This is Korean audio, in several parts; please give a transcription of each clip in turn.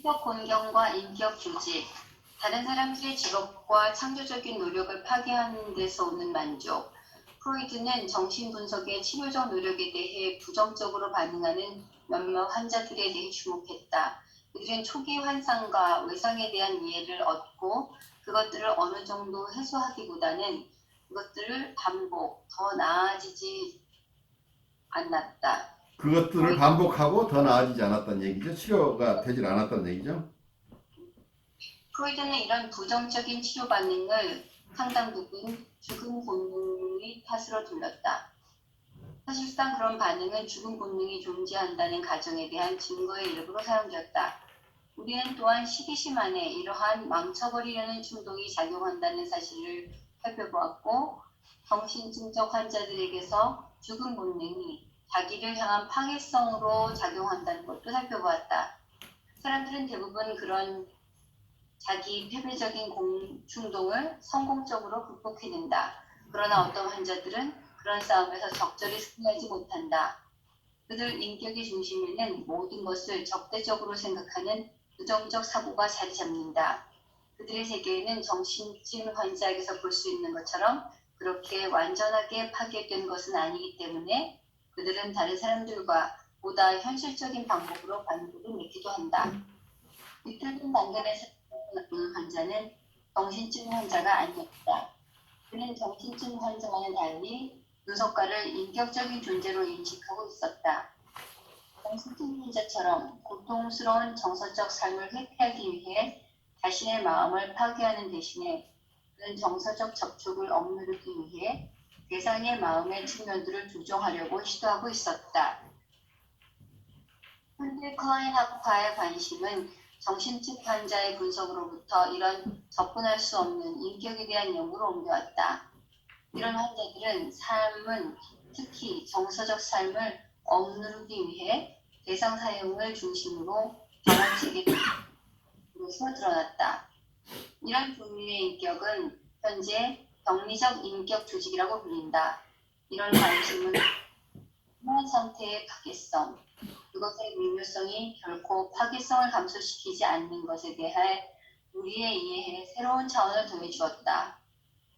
인격 곤경과 인격 조직, 다른 사람들의 직업과 창조적인 노력을 파괴하는 데서 오는 만족. 프로이드는 정신분석의 치료적 노력에 대해 부정적으로 반응하는 몇몇 환자들에 대해 주목했다. 그들은 초기 환상과 외상에 대한 이해를 얻고 그것들을 어느 정도 해소하기보다는 그것들을 반복, 더 나아지지 않았다. 그것들을 반복하고 더 나아지지 않았다는 얘기죠. 치료가 되질 않았다는 얘기죠. 프로이드는 이런 부정적인 치료 반응을 상당 부분 죽음 본능의 탓으로 돌렸다. 사실상 그런 반응은 죽음 본능이 존재한다는 가정에 대한 증거의 일부로 사용되었다. 우리는 또한 시기심 안에 이러한 망쳐버리려는 충동이 작용한다는 사실을 살펴보았고, 정신증적 환자들에게서 죽음 본능이 자기를 향한 파괴성으로 작용한다는 것도 살펴보았다. 사람들은 대부분 그런 자기 패배적인 충동을 성공적으로 극복해낸다. 그러나 어떤 환자들은 그런 싸움에서 적절히 승리하지 못한다. 그들 인격의 중심에는 모든 것을 적대적으로 생각하는 부정적 사고가 자리 잡는다. 그들의 세계에는 정신증 환자에게서 볼 수 있는 것처럼 그렇게 완전하게 파괴된 것은 아니기 때문에 그들은 다른 사람들과 보다 현실적인 방법으로 관계를 맺기도 한다. 위틀든 당근에서 환자는 정신증 환자가 아니었다. 그는 정신증 환자와는 달리 분석가를 인격적인 존재로 인식하고 있었다. 정신증 환자처럼 고통스러운 정서적 삶을 회피하기 위해 자신의 마음을 파괴하는 대신에 그는 정서적 접촉을 억누르기 위해 대상의 마음의 측면들을 조정하려고 시도하고 있었다. 현대 클라인학파의 관심은 정신증 환자의 분석으로부터 이런 접근할 수 없는 인격에 대한 연구로 옮겨왔다. 이런 환자들은 삶은 특히 정서적 삶을 억누르기 위해 대상 사용을 중심으로 경험체계로서 드러났다. 이런 종류의 인격은 현재 병리적 인격 조직이라고 불린다. 이런 관심은 심한 상태의 파괴성, 그것의 미묘성이 결코 파괴성을 감소시키지 않는 것에 대해 우리의 이해에 새로운 차원을 더해주었다.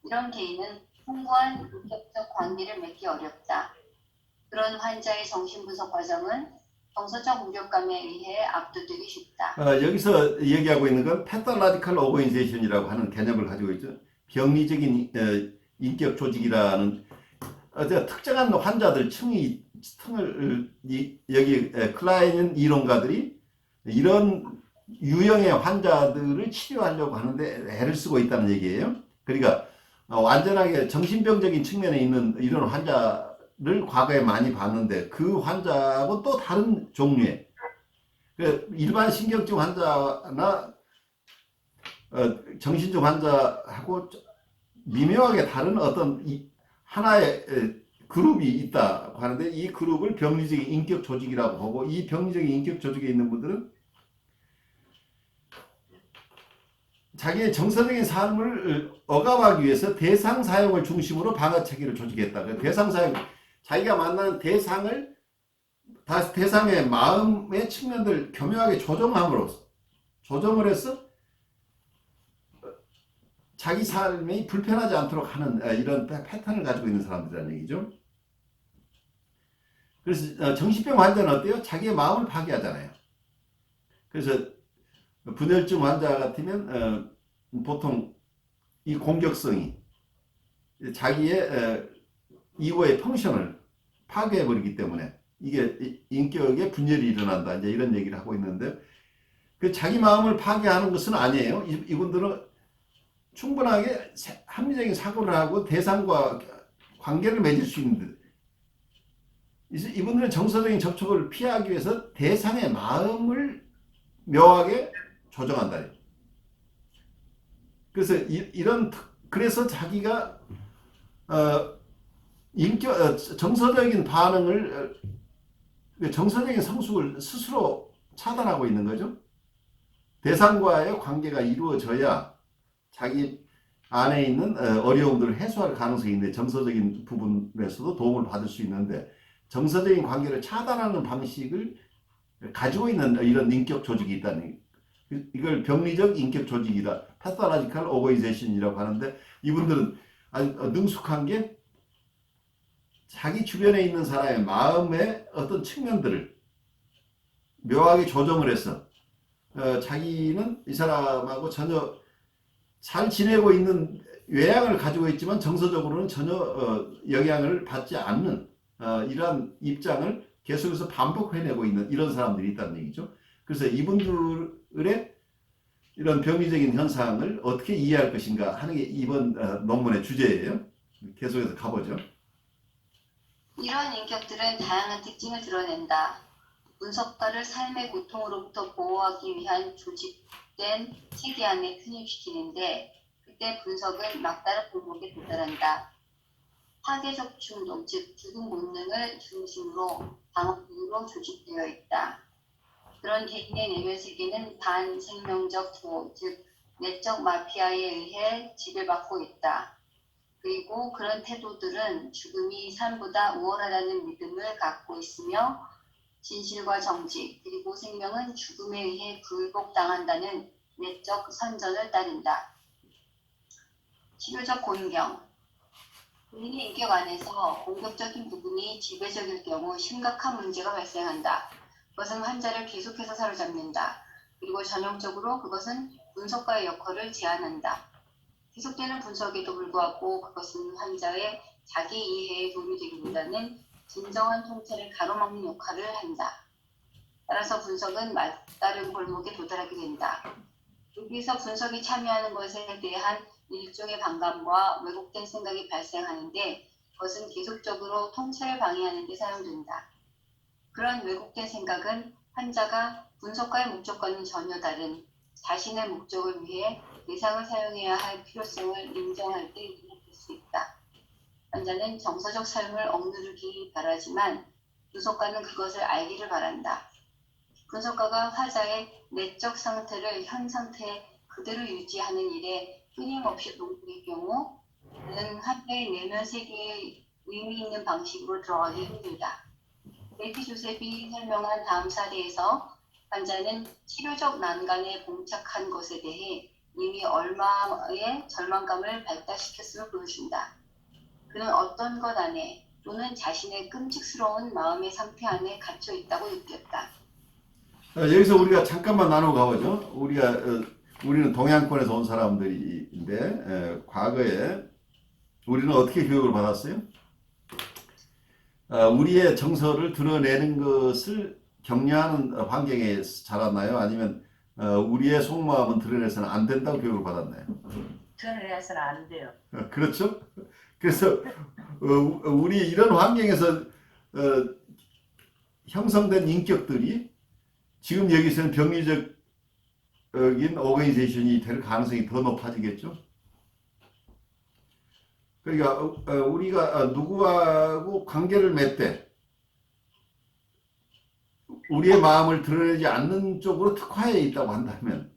이런 개인은 풍부한 인격적 관계를 맺기 어렵다. 그런 환자의 정신분석 과정은 정서적 무력감에 의해 압도되기 쉽다. 여기서 얘기하고 있는 건 패털라지컬 오거니제이션이라고 하는 개념을 가지고 있죠. 병리적인 인격 조직이라는 특정한 환자들 층을 여기 클라인 이론가들이 이런 유형의 환자들을 치료하려고 하는데 애를 쓰고 있다는 얘기예요. 그러니까 완전하게 정신병적인 측면에 있는 이런 환자를 과거에 많이 봤는데 그 환자하고 또 다른 종류의 일반 신경증 환자나 정신증 환자하고 미묘하게 다른 어떤 하나의 그룹이 있다고 하는데 이 그룹을 병리적인 인격 조직이라고 하고 이 병리적인 인격 조직에 있는 분들은 자기의 정서적인 삶을 억압하기 위해서 대상 사용을 중심으로 방어 체계를 조직했다. 대상 사용, 자기가 만나는 대상을 대상의 마음의 측면들 교묘하게 조정을 해서 자기 삶이 불편하지 않도록 하는 이런 패턴을 가지고 있는 사람들이라는 얘기죠. 그래서 정신병 환자는 어때요? 자기의 마음을 파괴하잖아요. 그래서 분열증 환자 같으면 보통 이 공격성이 자기의 이거의 펑션을 파괴해버리기 때문에 이게 인격의 분열이 일어난다. 이제 이런 얘기를 하고 있는데 그 자기 마음을 파괴하는 것은 아니에요. 이분들은 충분하게 합리적인 사고를 하고 대상과 관계를 맺을 수 있는데 이분들은 정서적인 접촉을 피하기 위해서 대상의 마음을 묘하게 조정한다. 그래서 그래서 자기가 정서적인 반응을 정서적인 성숙을 스스로 차단하고 있는 거죠. 대상과의 관계가 이루어져야 자기 안에 있는 어려움들을 해소할 가능성이 있는데 정서적인 부분에서도 도움을 받을 수 있는데 정서적인 관계를 차단하는 방식을 가지고 있는 이런 인격 조직이 있다는 이걸 병리적 인격 조직이다. pathological organization이라고 하는데 이분들은 아주 능숙한 게 자기 주변에 있는 사람의 마음의 어떤 측면들을 묘하게 조정을 해서 자기는 이 사람하고 전혀 잘 지내고 있는 외양을 가지고 있지만 정서적으로는 전혀 영향을 받지 않는 이러한 입장을 계속해서 반복해내고 있는 이런 사람들이 있다는 얘기죠. 그래서 이분들의 이런 병리적인 현상을 어떻게 이해할 것인가 하는 게 이번 논문의 주제예요. 계속해서 가보죠. 이러한 인격들은 다양한 특징을 드러낸다. 분석가를 삶의 고통으로부터 보호하기 위한 조직된 체계 안에 편입시키는데 그때 분석은 막다른 공목에 도달한다. 파괴적 충동, 즉 죽음 본능을 중심으로 방어구로 조직되어 있다. 그런 개인의 내면 세계는 반생명적 조, 즉 내적 마피아에 의해 지배받고 있다. 그리고 그런 태도들은 죽음이 삶보다 우월하다는 믿음을 갖고 있으며 진실과 정직, 그리고 생명은 죽음에 의해 굴복당한다는 내적 선전을 따른다. 치료적 곤경. 본인의 인격 안에서 공격적인 부분이 지배적일 경우 심각한 문제가 발생한다. 그것은 환자를 계속해서 사로잡는다. 그리고 전형적으로 그것은 분석가의 역할을 제한한다. 계속되는 분석에도 불구하고 그것은 환자의 자기 이해에 도움이 되기보다는 진정한 통찰을 가로막는 역할을 한다. 따라서 분석은 막다른 골목에 도달하게 된다. 여기서 분석에 참여하는 것에 대한 일종의 반감과 왜곡된 생각이 발생하는데 그것은 계속적으로 통찰을 방해하는 데 사용된다. 그런 왜곡된 생각은 환자가 분석가의 목적과는 전혀 다른 자신의 목적을 위해 대상을 사용해야 할 필요성을 인정할 때 일어날 수 있다. 환자는 정서적 삶을 억누르기 바라지만 분석가는 그것을 알기를 바란다. 분석가가 환자의 내적 상태를 현 상태 그대로 유지하는 일에 끊임없이 동조할 경우 그는 환자의 내면 세계에 의미 있는 방식으로 들어가기 힘들다. 레티 조셉이 설명한 다음 사례에서 환자는 치료적 난간에 봉착한 것에 대해 이미 얼마의 절망감을 발달시켰음을 보여준다. 그는 어떤 것 안에 또는 자신의 끔찍스러운 마음의 상태 안에 갇혀 있다고 느꼈다. 여기서 우리가 잠깐만 나누고 가보죠. 우리는 동양권에서 온 사람들인데 과거에 우리는 어떻게 교육을 받았어요? 우리의 정서를 드러내는 것을 격려하는 환경에 자랐나요? 아니면 우리의 속마음은 드러내서는 안 된다고 교육을 받았나요? 드러내서는 안 돼요. 그렇죠? 그래서 우리 이런 환경에서 형성된 인격들이 지금 여기서는 병리적인 오거니제이션이 될 가능성이 더 높아지겠죠? 그러니까 우리가 누구하고 관계를 맺되 우리의 마음을 드러내지 않는 쪽으로 특화해 있다고 한다면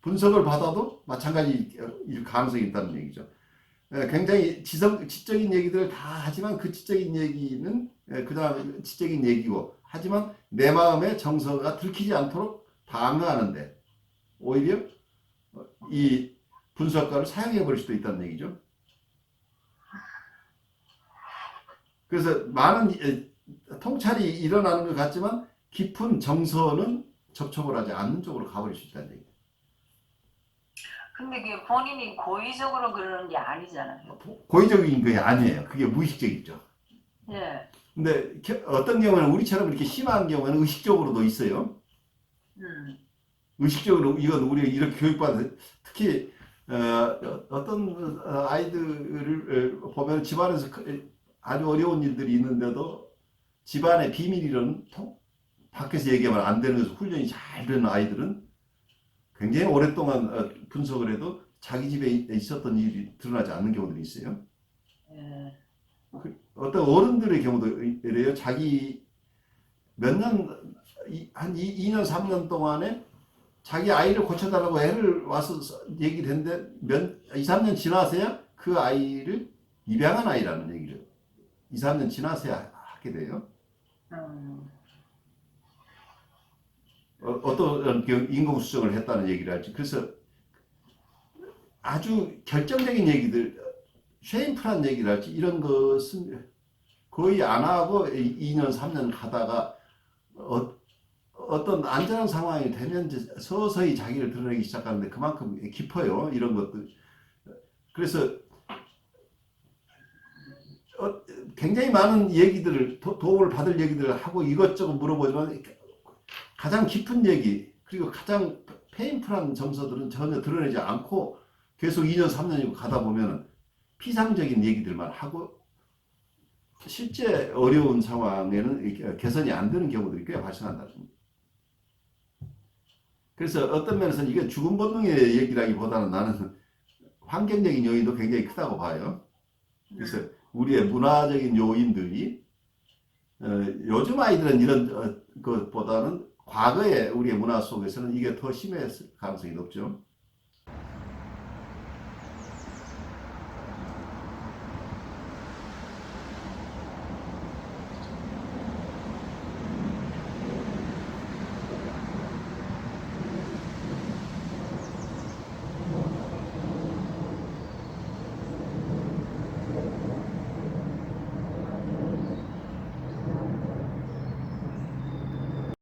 분석을 받아도 마찬가지 가능성이 있다는 얘기죠. 굉장히 지적인 얘기들을 다 하지만 그 지적인 얘기는 그냥 지적인 얘기고 하지만 내 마음의 정서가 들키지 않도록 방어하는데 오히려 이 분석가를 사용해 버릴 수도 있다는 얘기죠. 그래서 많은 통찰이 일어나는 것 같지만 깊은 정서는 접촉을 하지 않는 쪽으로 가버릴 수 있다는 얘기죠. 근데 그게 본인이 고의적으로 그러는 게 아니잖아요. 고의적인 게 아니에요. 그게 무의식적이죠. 예. 근데 어떤 경우는 우리처럼 이렇게 심한 경우는 의식적으로도 있어요. 의식적으로 이건 우리가 이렇게 교육받은 특히 어떤 아이들을 보면 집안에서 아주 어려운 일들이 있는데도 집안의 비밀이론 밖에서 얘기하면 안 되는 것을 훈련이 잘 되는 아이들은 굉장히 오랫동안 분석을 해도 자기 집에 있었던 일이 드러나지 않는 경우들이 있어요. 어떤 어른들의 경우도 이래요. 자기 몇 년, 한 2년, 3년 동안에 자기 아이를 고쳐달라고 애를 와서 얘기를 했는데 2, 3년 지나서야 그 아이를 입양한 아이라는 얘기를 2, 3년 지나서야 하게 돼요. 어떤 인공수정을 했다는 얘기를 할지. 그래서 아주 결정적인 얘기들, 쉐임풀한 얘기를 할지, 이런 것은 거의 안 하고 2년, 3년 가다가 어떤 안전한 상황이 되면 이제 서서히 자기를 드러내기 시작하는데 그만큼 깊어요. 이런 것들. 그래서 굉장히 많은 얘기들을, 도움을 받을 얘기들을 하고 이것저것 물어보지만 가장 깊은 얘기, 그리고 가장 페인풀한 정서들은 전혀 드러내지 않고 계속 2년, 3년이고 가다 보면 피상적인 얘기들만 하고 실제 어려운 상황에는 개선이 안 되는 경우들이 꽤 발생한다. 그래서 어떤 면에서는 이게 죽음 본능의 얘기라기보다는 나는 환경적인 요인도 굉장히 크다고 봐요. 그래서 우리의 문화적인 요인들이 요즘 아이들은 이런 것보다는 과거에 우리의 문화 속에서는 이게 더 심했을 가능성이 높죠.